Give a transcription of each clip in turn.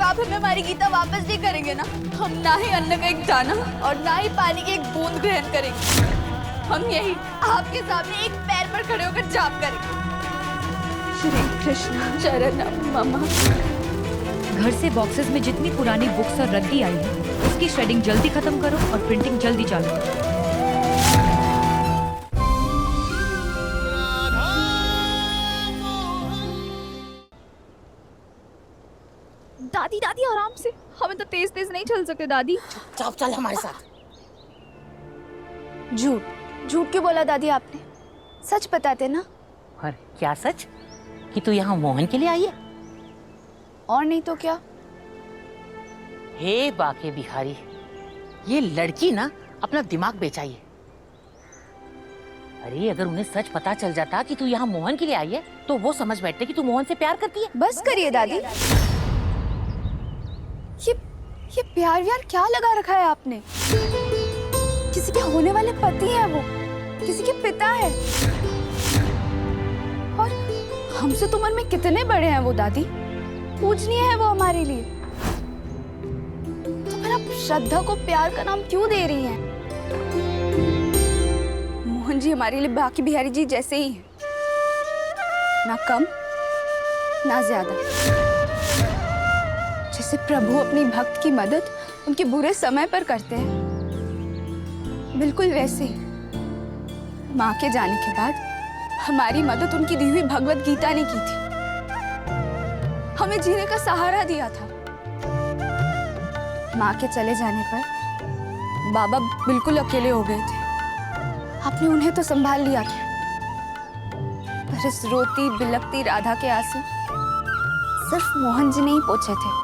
आप हमें हमारी गीता वापस नहीं करेंगे ना, हम ना ही अन्न का एक दाना और ना ही पानी की एक बूंद ग्रहण करेंगे। हम यही आपके सामने एक पैर पर खड़े होकर जाप करेंगे। श्री कृष्ण शरणम मम। घर से बॉक्सेस में जितनी पुरानी बुक्स और रद्दी आई है, उसकी श्रेडिंग जल्दी खत्म करो और प्रिंटिंग जल्दी चालू करो। दादी दादी आराम से, हमें तो तेज तेज नहीं चल सकते दादी। चुपचाप चल हमारे साथ। झूठ झूठ क्यों बोला दादी आपने? सच बताते ना। और क्या सच कि तू यहाँ मोहन के लिए आई है? और नहीं तो क्या। हे बाके बिहारी, ये लड़की ना अपना दिमाग बेचाई है। अरे अगर उन्हें सच पता चल जाता कि तू यहाँ मोहन के लिए आई है तो वो समझ बैठते कि तू मोहन से प्यार करती है। बस करिए दादी, ये प्यार व्यार क्या लगा रखा है आपने? किसी के होने वाले पति हैं वो, किसी के पिता है। और हमसे तो उम्र में कितने बड़े हैं वो दादी, पूजनीय है वो हमारे लिए। तो फिर आप श्रद्धा को प्यार का नाम क्यों दे रही हैं? मोहन जी हमारे लिए बाकी बिहारी जी जैसे ही हैं, ना कम ना ज्यादा। जैसे प्रभु अपनी भक्त की मदद उनके बुरे समय पर करते हैं, बिल्कुल वैसे ही माँ के जाने के बाद हमारी मदद उनकी दी हुई भगवत गीता ने की थी। हमें जीने का सहारा दिया था। माँ के चले जाने पर बाबा बिल्कुल अकेले हो गए थे। आपने उन्हें तो संभाल लिया था, पर इस रोती बिलखती राधा के आंसू सिर्फ मोहन जी ने ही पोंछे थे।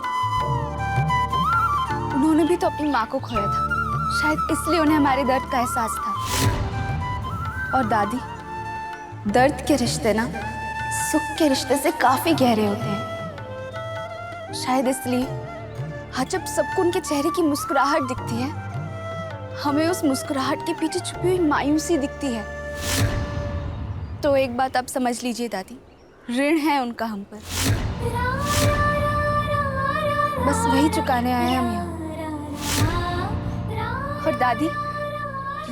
उन्होंने भी तो अपनी माँ को खोया था, शायद इसलिए उन्हें हमारे दर्द का एहसास था। और दादी, दर्द के रिश्ते ना सुख के रिश्ते से काफी गहरे होते हैं। शायद इसलिए आज जब सबको उनके चेहरे की मुस्कुराहट दिखती है, हमें उस मुस्कुराहट के पीछे छुपी हुई मायूसी दिखती है। तो एक बात आप समझ लीजिए दादी, ऋण है उनका हम पर, बस वही चुकाने आए हैं हम यहाँ। और दादी,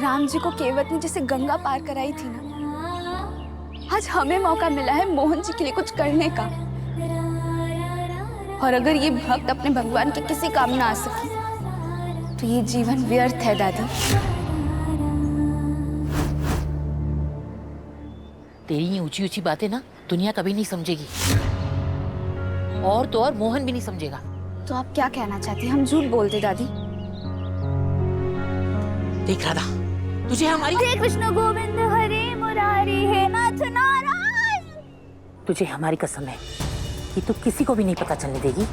राम जी को केवट ने जैसे गंगा पार कराई थी ना, आज हमें मौका मिला है मोहन जी के लिए कुछ करने का। और अगर ये भक्त अपने भगवान के किसी काम ना आ सकी तो ये जीवन व्यर्थ है दादी। तेरी ये ऊंची ऊंची बातें ना दुनिया कभी नहीं समझेगी, और तो और मोहन भी नहीं समझेगा। तो आप क्या कहना चाहती हैं? हम झूठ बोलते दादी? देख राधा, तुझे हमारी हरे कृष्ण गोविंद हरे मुरारी हे नाथ नारायण। तुझे हमारी कसम है कि तू किसी को भी नहीं पता चलने देगी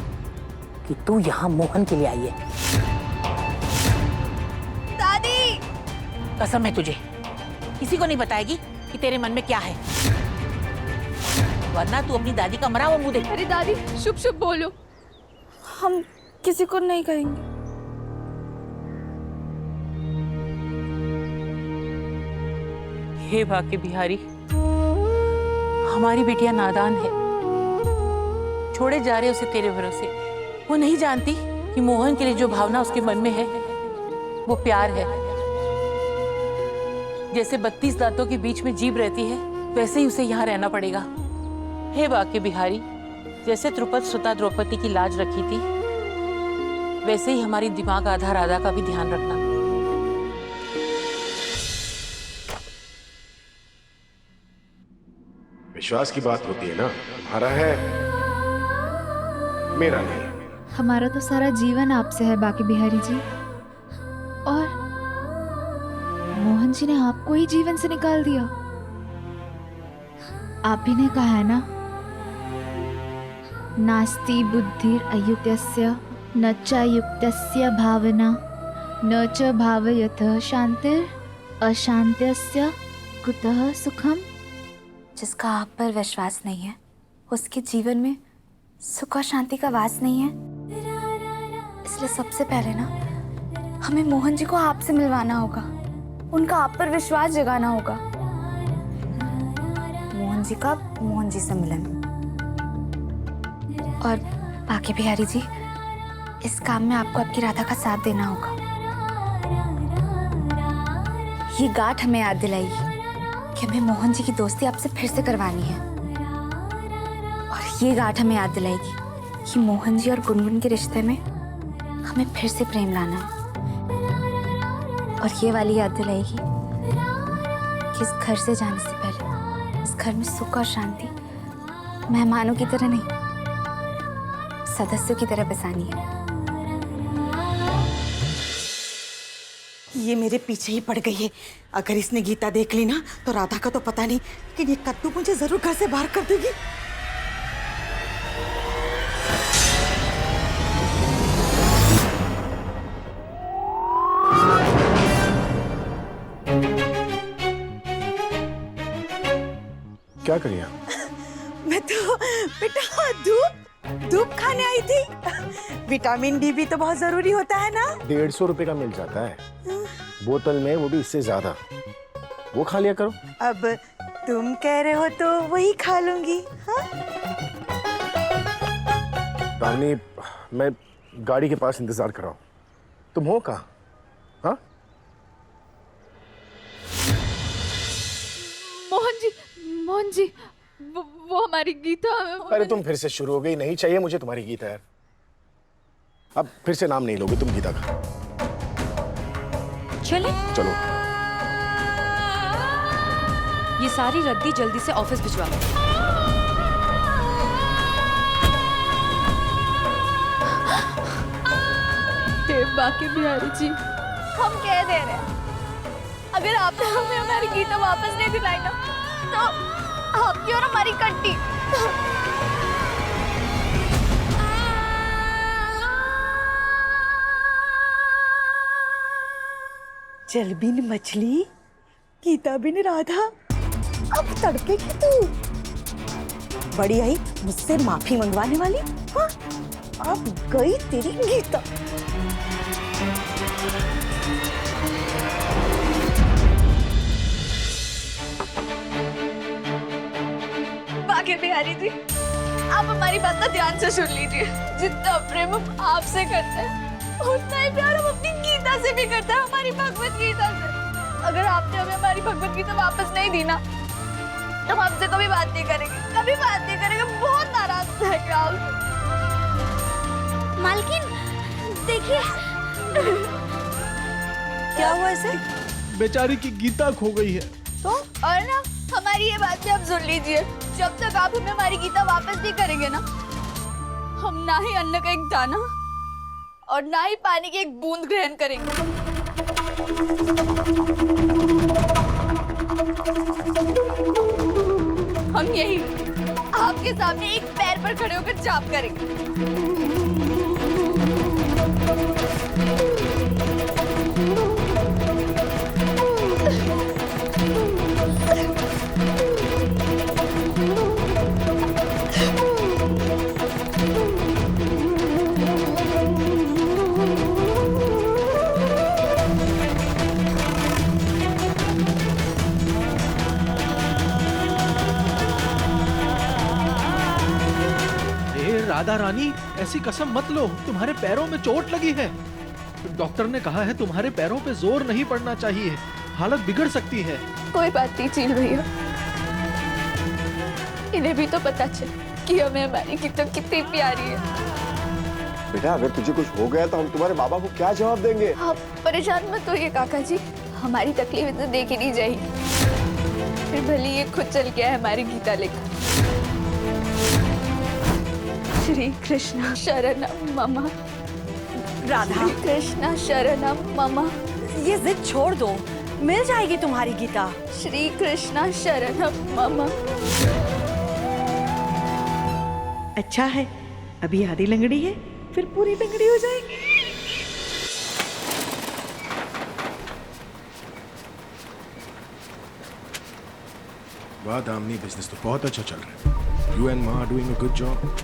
कि तू यहाँ मोहन के लिए आई है। दादी, कसम है तुझे, किसी को नहीं बताएगी कि तेरे मन में क्या है, वरना तू अपनी दादी का मरा हुआ मुंह देख। अरे दादी, शुभ शुभ बोलो। हम किसी को नहीं कहेंगे। हे बाके बिहारी, हमारी बिटिया नादान है, छोड़े जा रहे उसे तेरे भरोसे। वो नहीं जानती कि मोहन के लिए जो भावना उसके मन में है वो प्यार है। जैसे 32 दांतों के बीच में जीभ रहती है, वैसे ही उसे यहाँ रहना पड़ेगा। हे बाके बिहारी, जैसे द्रुपद सुता द्रौपदी की लाज रखी थी, वैसे ही हमारी दिमाग आधा राधा का भी ध्यान रखना। विश्वास की बात होती है ना, तुम्हारा है मेरा नहीं। हमारा तो सारा जीवन आपसे है बाकी बिहारी जी, और मोहन जी ने आपको ही जीवन से निकाल दिया। आप ही ने कहा है ना, नास्ति बुद्धिर अयुक्तस्य न च युक्तस्य भावना न च भावयतः शांतिर अशांत्यस्य कुतः सुखम। जिसका आप पर विश्वास नहीं है, उसके जीवन में सुख और शांति का वास नहीं है। इसलिए सबसे पहले ना हमें मोहन जी को आपसे मिलवाना होगा, उनका आप पर विश्वास जगाना होगा। मोहन जी का मोहन जी से मिलन। और बाकी बिहारी जी, इस काम में आपको आपकी राधा का साथ देना होगा। ये गांठ हमें याद दिलाएगी कि हमें मोहन जी की दोस्ती आपसे फिर से करवानी है, और ये गांठ हमें याद दिलाएगी कि मोहन जी और गुनगुन के रिश्ते में हमें फिर से प्रेम लाना है, और ये वाली याद दिलाएगी कि इस घर से जाने से पहले इस घर में सुख और शांति मेहमानों की तरह नहीं, सदस्यों की तरह बसानी है। ये मेरे पीछे ही पड़ गई है। अगर इसने गीता देख ली ना तो राधा का तो पता नहीं, लेकिन ये कद्दू मुझे जरूर घर से बाहर कर देगी। क्या करिए? मैं तो बेटा धूप खाने आई थी। विटामिन डी भी तो बहुत जरूरी होता है ना। 150 रुपए का मिल जाता है बोतल में, वो भी इससे ज्यादा। वो खा लिया करो। अब तुम कह रहे हो तो वही खा लूंगी। हाँ? दामिनी, मैं गाड़ी के पास इंतजार कर रहा हूँ। तुम हो कहाँ? हाँ? मोहन जी, वो हमारी गीता। अरे तुम फिर से शुरू हो गई। नहीं चाहिए मुझे तुम्हारी गीता यार। अब फिर से नाम नहीं लोगे तुम गीता का। चले चलो। ये सारी रद्दी जल्दी से ऑफिस भिजवा दो। हे बाकी बिहारी जी, हम कह दे रहे हैं, अगर आपने हमें हमारी गीता वापस नहीं दिलाई ना तो आपकी और हमारी कट्टी। जल बिन मछली, गीता बिन राधा, अब तड़पेगी तू। बड़ी आई मुझसे माफी मंगवाने वाली। हाँ? अब गई तेरी गीता। बाकी बिहारी जी, आप हमारी बात ना ध्यान से सुन लीजिए। जितना प्रेम हम आपसे करते हैं उतना ही प्यार हम अपनी गीता से भी करते हैं, हमारी भगवत गीता से। अगर आपने हमें हमारी भगवत गीता वापस नहीं दी ना तो हम आपसे कभी बात नहीं करेंगे, कभी बात नहीं करेंगे। बहुत नाराज रहेंगे आप। मालकिन देखिए। क्या हुआ इसे? बेचारी की गीता खो गई है। तो और ना हमारी ये बात भी आप सुन लीजिए, जब तक आप हमें हमारी गीता वापस नहीं करेंगे ना, हम ना ही अन्न का एक दाना और ना ही पानी की एक बूंद ग्रहण करेंगे। हम यही आपके सामने एक पैर पर खड़े होकर जाप करेंगे। राधा रानी, ऐसी कसम मत लो, तुम्हारे पैरों में चोट लगी है। डॉक्टर ने कहा है तुम्हारे पैरों पे जोर नहीं पड़ना चाहिए, हालत बिगड़ सकती है। कोई बात नहीं चील भैया, इन्हें भी तो पता चल कि हमें हमारी गीता कितनी प्यारी है। बेटा, अगर तुझे कुछ हो गया तो हम तुम्हारे बाबा को क्या जवाब देंगे? आप परेशान मत होइए काका जी, हमारी तकलीफ तो देखी नहीं जाएगी। फिर भले ये खुद चल गया है हमारी गीता लेकर। श्री कृष्ण शरणम मम। राधा, श्री कृष्ण शरणम मम। ये जिद छोड़ दो, मिल जाएगी तुम्हारी गीता। श्री कृष्ण शरणम मम। अच्छा है, अभी आधी लंगड़ी है, फिर पूरी लंगड़ी हो जाएगी। वाह दामिनी, बिजनेस तो बहुत अच्छा चल रहा है। यू एंड माँ डूइंग अ गुड जॉब।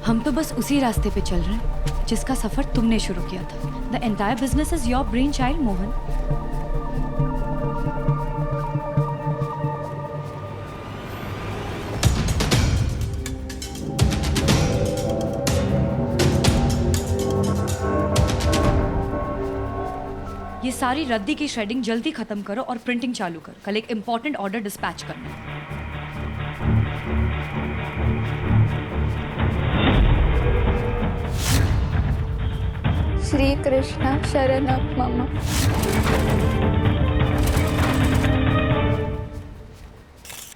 हम तो बस उसी रास्ते पे चल रहे हैं जिसका सफर तुमने शुरू किया था। The entire business is your brain child Mohan. ये सारी रद्दी की श्रेडिंग जल्दी खत्म करो और प्रिंटिंग चालू कर। कल एक इम्पोर्टेंट ऑर्डर डिस्पैच करना है। श्री कृष्ण शरणम मम।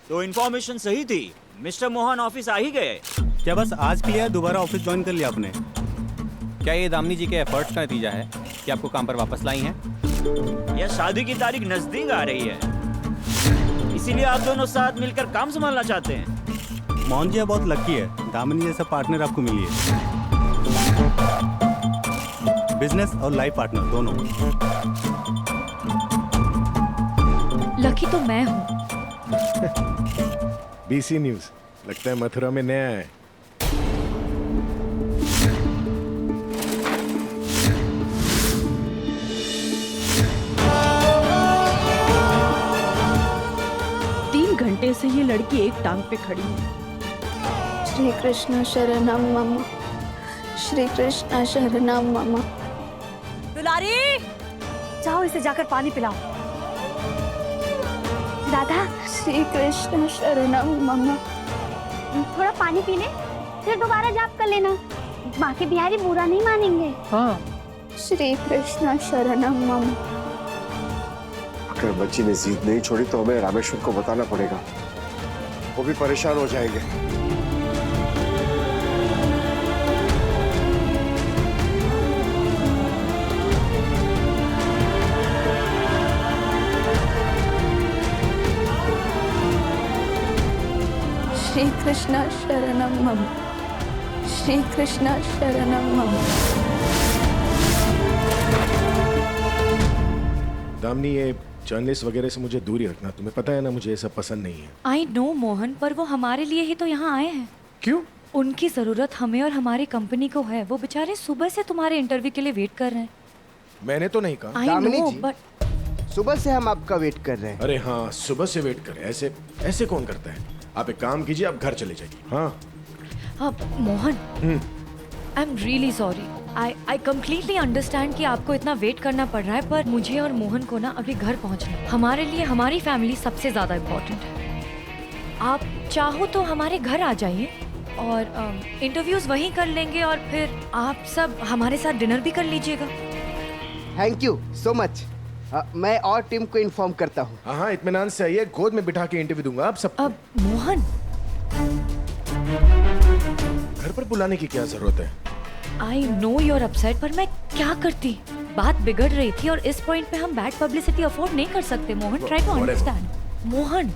तो इन्फॉर्मेशन सही थी, मिस्टर मोहन ऑफिस आ ही गए। क्या बस आज के लिए दोबारा ऑफिस ज्वाइन कर लिया आपने? क्या ये दामिनी जी के एफर्ट्स का नतीजा है कि आपको काम पर वापस लाई हैं? यह शादी की तारीख नजदीक आ रही है, इसीलिए आप दोनों साथ मिलकर काम संभालना चाहते हैं। मोहन जी आप बहुत लकी है, दामिनी जैसा पार्टनर आपको मिली है। बिजनेस और लाइफ पार्टनर दोनों। लकी तो मैं हूँ। बीसी न्यूज, लगता है मथुरा में नया है। घंटे से ये लड़की एक टांग पे खड़ी है। श्री कृष्ण शरणम मम। श्री कृष्ण शरणम मम। दुलारी, जाओ इसे जाकर पानी पिलाओ। दादा, श्री कृष्ण शरणम मम। थोड़ा पानी पी ले, फिर दोबारा जाप कर लेना। बाकी बिहारी बुरा नहीं मानेंगे। हाँ। श्री कृष्ण शरणम मम। अगर बच्ची ने जिद नहीं छोड़ी तो हमें रामेश्वर को बताना पड़ेगा, वो भी परेशान हो जाएंगे। श्री कृष्ण शरणम मम। श्री कृष्ण शरणम मम। दामिनी, ये जर्नलिस्ट वगैरह से मुझे दूर ही रखना, तुम्हें पता है ना मुझे ये सब पसंद नहीं है। आई नो मोहन, पर वो हमारे लिए ही तो यहाँ आए हैं। क्यों? उनकी जरूरत हमें और हमारी कंपनी को है। वो बेचारे सुबह से तुम्हारे इंटरव्यू के लिए वेट कर रहे हैं। मैंने तो नहीं कहा। आई नो, बट सुबह से हम आपका वेट कर रहे हैं। अरे हाँ, सुबह से वेट करें, ऐसे ऐसे कौन करता है? आप एक काम कीजिए, आप घर चले जाइए। हाँ अब Mohan, I am really sorry. I completely understand कि आपको इतना वेट करना पड़ रहा है, पर मुझे और मोहन को ना अभी घर पहुंचना है। हमारे लिए हमारी फैमिली सबसे ज्यादा इम्पोर्टेंट है। आप चाहो तो हमारे घर आ जाइए और इंटरव्यूज वहीं कर लेंगे और फिर आप सब हमारे साथ डिनर भी कर लीजिएगा। Thank you so much. मैं और टीम को इन्फॉर्म करता हूँ। हाँ, इत्मीनान से आइए, गोद में बिठा के इंटरव्यू दूंगा आप सब। अब मोहन, घर पर बुलाने की क्या जरूरत है? आई नो यूर अपसेट, पर मैं क्या करती? बात बिगड़ रही थी और इस पॉइंट पे हम बैड पब्लिसिटी अफोर्ड नहीं कर सकते। Mohan, try to understand. Mohan,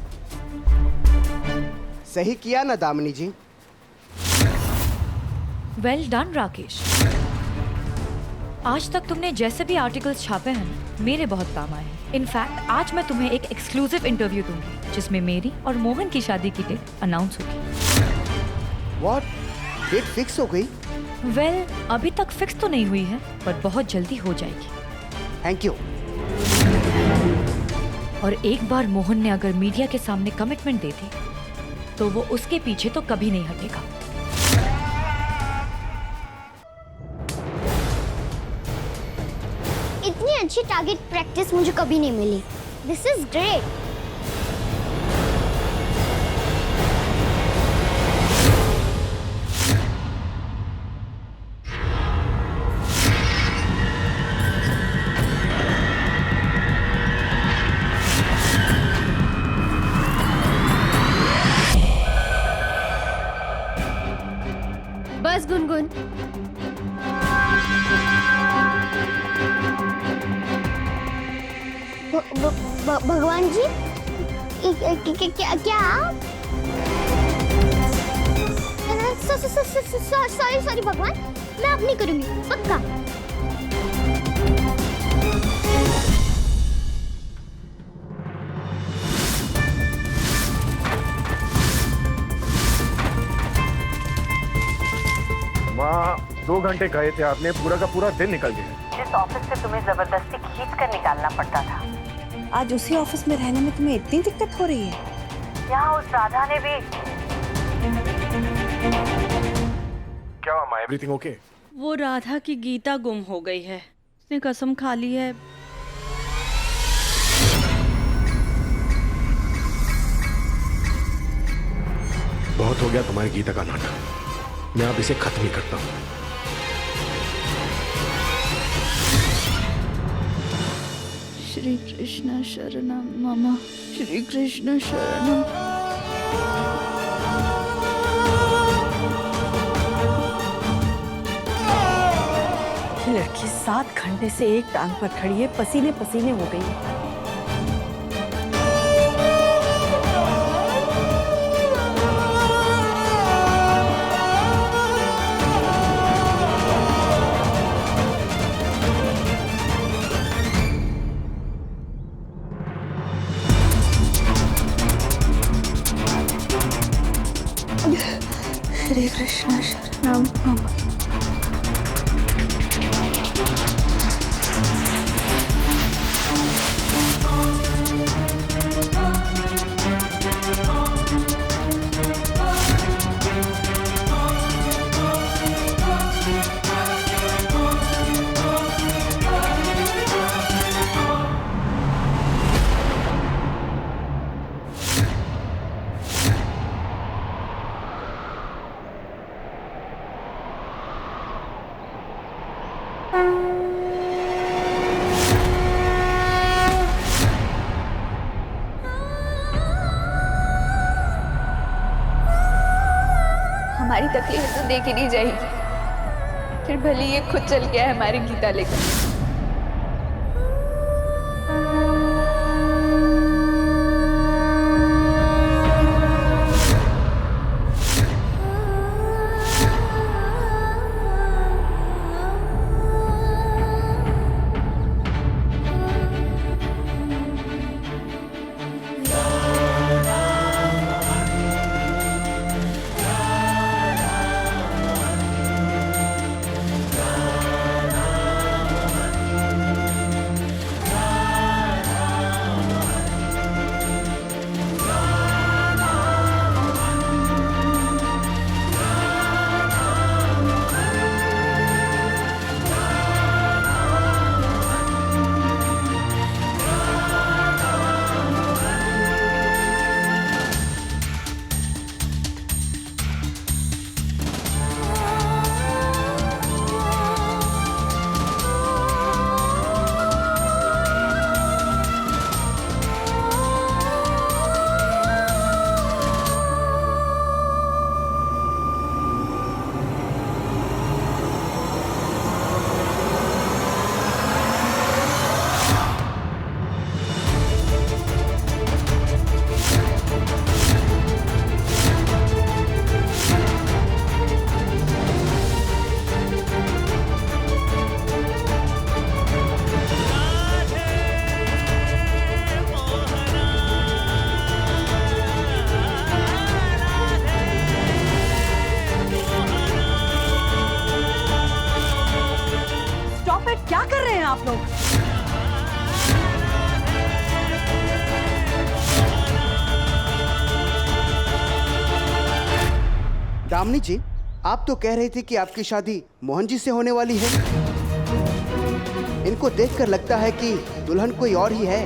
सही किया ना दामिनी जी? Well done Rakesh. आज तक तुमने जैसे भी आर्टिकल्स छापे हैं मेरे बहुत काम आए हैं। इनफैक्ट आज मैं तुम्हें एक एक्सक्लूसिव इंटरव्यू दूंगी जिसमें मेरी और मोहन की शादी की डेट अनाउंस होगी। व्हाट? डेट फिक्स हो गई? वेल, अभी तक फिक्स तो नहीं हुई है, पर बहुत जल्दी हो जाएगी। Thank you. और एक बार मोहन ने अगर मीडिया के सामने कमिटमेंट दे दी तो वो उसके पीछे तो कभी नहीं हटेगा। इतनी अच्छी टारगेट प्रैक्टिस मुझे कभी नहीं मिली। This is great. बस गुनगुन, भगवान जी, क्या आप? सॉरी भगवान, मैं अब नहीं करूंगी, पक्का। माँ, 2 घंटे गए थे आपने, पूरा का पूरा दिन निकल गया। जिस ऑफिस से तुम्हें जबरदस्ती खींच कर निकालना पड़ता था, आज उसी ऑफिस में रहने में तुम्हें इतनी दिक्कत हो रही है? यहाँ उस राधा ने भी। क्या हुआ माँ, एवरीथिंग ओके? वो राधा की गीता गुम हो गई है। उसने कसम खा ली है बहुत हो गया तुम्हारी गीता का नाटक। मैं अब इसे खत्म ही करता हूं। श्री कृष्ण शरणम मम, श्री कृष्ण शरणम। ये लड़की 7 घंटे से एक टांग पर खड़ी है, पसीने पसीने हो गई है। श्री कृष्ण शरणम मम। हमारी तकलीफ तो देखी नहीं जाएगी, फिर भले ये खुद चल गया है हमारी गीता लेकर। क्या कर रहे हैं आप लोग? दामिनी जी, आप तो कह रही थी कि आपकी शादी मोहन जी से होने वाली है। इनको देखकर लगता है कि दुल्हन कोई और ही है।